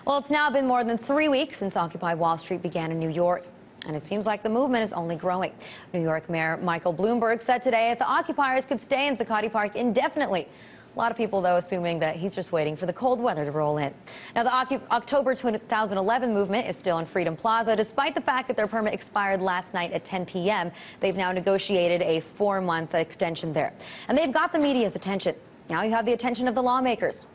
Well, it's now been more than 3 weeks since Occupy Wall Street began in New York, and it seems like the movement is only growing. New York Mayor Michael Bloomberg said today that the occupiers could stay in Zuccotti Park indefinitely. A lot of people, though, assuming that he's just waiting for the cold weather to roll in. Now, the October 2011 movement is still in Freedom Plaza. Despite the fact that their permit expired last night at 10 p.m., they've now negotiated a 4-month extension there. And they've got the media's attention. Now you have the attention of the lawmakers.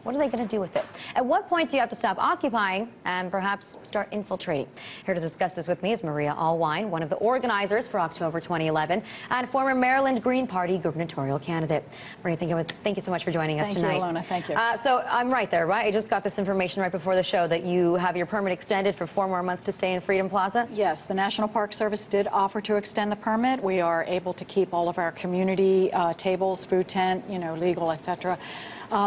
What are they going to do with it? At what point do you have to stop occupying and perhaps start infiltrating? Here to discuss this with me is Maria Allwine, one of the organizers for October 2011 and former Maryland Green Party gubernatorial candidate. Maria, thank you so much for joining us tonight. Thank you, Ilona. Thank you. So I'm right there, right? I just got this information right before the show that you have your permit extended for 4 more months to stay in Freedom Plaza? Yes, the National Park Service did offer to extend the permit. We are able to keep all of our community tables, food tent, legal, etc.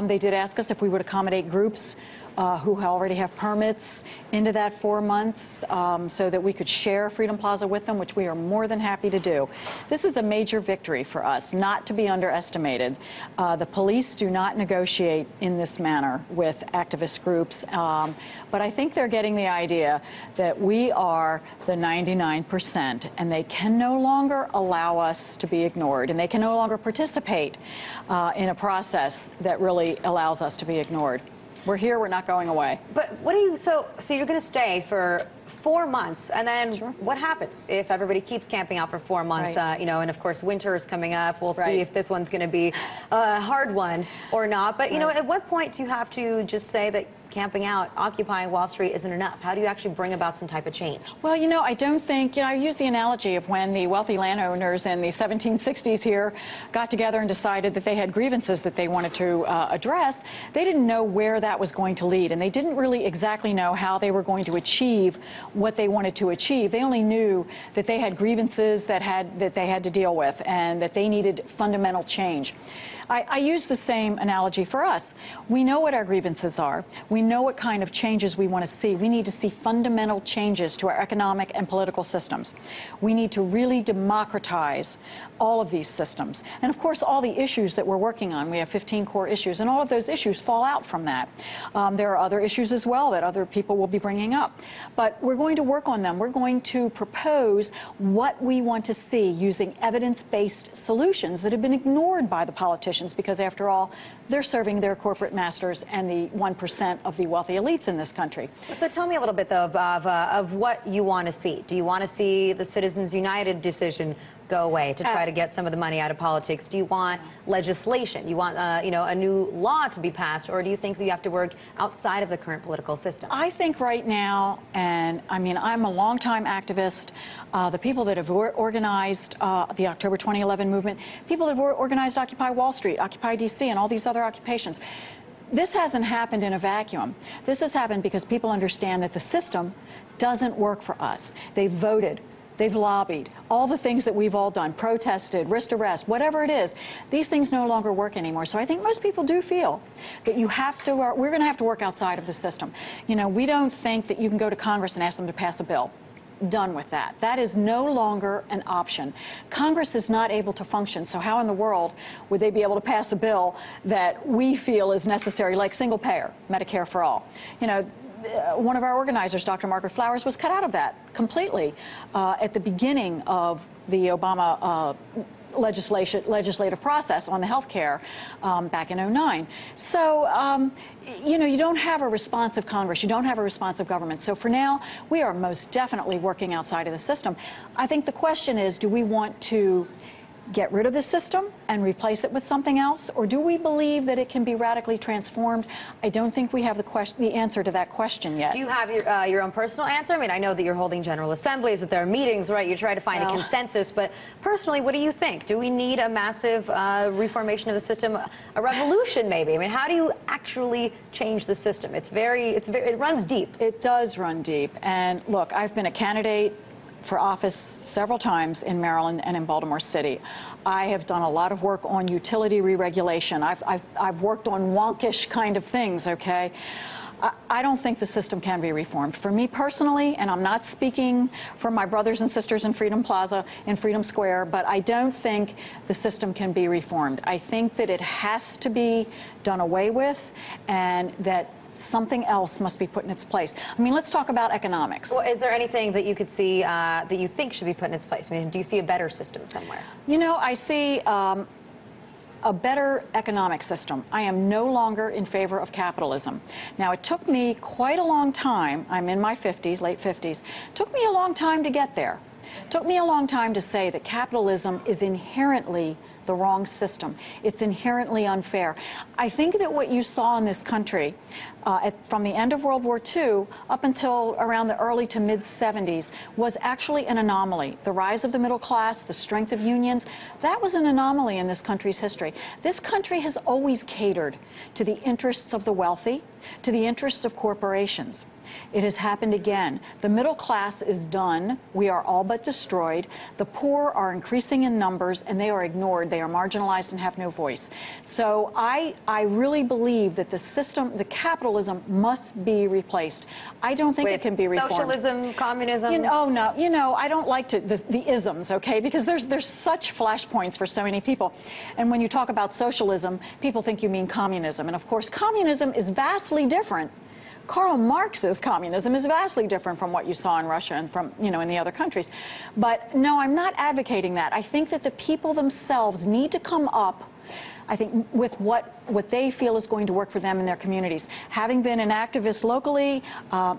They did ask us if we would accommodate groups who already have permits into that 4 months so that we could share Freedom Plaza with them, which we are more than happy to do. This is a major victory for us, not to be underestimated. The police do not negotiate in this manner with activist groups, but I think they're getting the idea that we are the 99% and they can no longer allow us to be ignored, and they can no longer participate in a process that really allows us to be ignored. We're here, we're not going away. But what do you, so you're going to stay for 4 months, and then what happens if everybody keeps camping out for 4 months? Right. And of course winter is coming up. We'll Right. see if this one's going to be a hard one or not. But at what point do you have to just say that camping out, occupying Wall Street isn't enough? How do you actually bring about some type of change? Well, I don't think, I use the analogy of when the wealthy landowners in the 1760s here got together and decided that they had grievances that they wanted to address. They didn't know where that was going to lead, and they didn't really exactly know how they were going to achieve what they wanted to achieve. They only knew that they had grievances that they had to deal with and that they needed fundamental change. I use the same analogy for us. We know what our grievances are. We know what kind of changes we want to see. We need to see fundamental changes to our economic and political systems. We need to really democratize all of these systems. And of course, all the issues that we're working on, we have 15 core issues, and all of those issues fall out from that. There are other issues as well that other people will be bringing up. But we're going to work on them. We're going to propose what we want to see using evidence-based solutions that have been ignored by the politicians, because after all, they're serving their corporate masters and the 1% of the wealthy elites in this country. So tell me a little bit, though, of what you want to see. Do you want to see the Citizens United decision go away to try to get some of the money out of politics? Do you want legislation? You want, a new law to be passed, or do you think that you have to work outside of the current political system? I think right now, and I'm a longtime activist, the people that have organized the October 2011 movement, people that have organized Occupy Wall Street, Occupy DC, and all these other occupations. This hasn't happened in a vacuum. This has happened because people understand that the system doesn't work for us. They voted. They've lobbied, all the things that we've all done, protested, risked arrest, whatever it is. These things no longer work anymore. So I think most people do feel that we're going to have to work outside of the system. We don't think that you can go to Congress and ask them to pass a bill. Done with that. That is no longer an option. Congress is not able to function, so how in the world would they be able to pass a bill that we feel is necessary, like single payer, Medicare for all? One of our organizers, Dr. Margaret Flowers, was cut out of that completely at the beginning of the Obama legislative process on the health care back in '09. So, you don't have a responsive Congress. You don't have a responsive government. So for now, we are most definitely working outside of the system. I think the question is, do we want to get rid of the system and replace it with something else, or do we believe that it can be radically transformed? I don't think we have the answer to that question yet. Do you have your own personal answer? I know that you're holding general assemblies, that there are meetings, right? You try to find a consensus, but personally, what do you think? Do we need a massive reformation of the system, a revolution maybe? How do you actually change the system? It runs deep. It does run deep, and look, I've been a candidate for office several times in Maryland and in Baltimore City. I have done a lot of work on utility re-regulation. I've worked on wonkish kind of things, okay? I don't think the system can be reformed. For me personally, and I'm not speaking for my brothers and sisters in Freedom Plaza, in Freedom Square, but I don't think the system can be reformed. I think that it has to be done away with, and that Something else must be put in its place. I mean, let's talk about economics. Well, is there anything that you could see that you think should be put in its place? I mean, do you see a better system somewhere? You know, I see a better economic system. I am no longer in favor of capitalism. Now, it took me quite a long time. I'm in my 50s, late 50s. It took me a long time to get there. It took me a long time to say that capitalism is inherently the wrong system. It's inherently unfair. I think that what you saw in this country from the end of World War II up until around the early to mid-70s was actually an anomaly. The rise of the middle class, the strength of unions, that was an anomaly in this country's history. This country has always catered to the interests of the wealthy, to the interests of corporations. It has happened again. The middle class is done. We are all but destroyed. The poor are increasing in numbers, and they are ignored. They are marginalized and have no voice. So I really believe that the system, the capitalism, must be replaced. I don't think it can be reformed. Socialism, communism? No. You know, I don't like the isms, okay? Because there's such flashpoints for so many people. And when you talk about socialism, people think you mean communism. And of course, communism is vastly different. Karl Marx's communism is vastly different from what you saw in Russia and from, you know, in the other countries. But no, I'm not advocating that. I think that the people themselves need to come up, I think, with what they feel is going to work for them in their communities. Having been an activist locally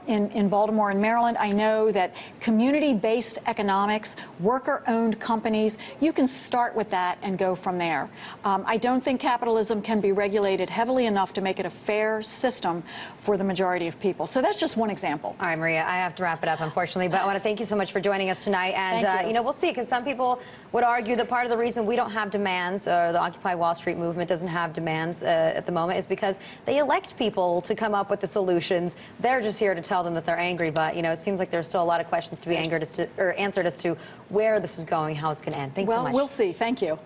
in Baltimore and Maryland, I know that community-based economics, worker-owned companies, you can start with that and go from there. I don't think capitalism can be regulated heavily enough to make it a fair system for the majority of people. So that's just one example. All right, Maria, I have to wrap it up, unfortunately, but I want to thank you so much for joining us tonight. And, you know, we'll see, because some people would argue that part of the reason we don't have demands, or the Occupy Wall Street movement doesn't have demands at the moment, is because they elect people to come up with the solutions. They're just here to tell them that they're angry, but, you know, it seems like there's still a lot of questions to be answered as to where this is going, how it's going to end. Thanks so much. Well, we'll see. Thank you.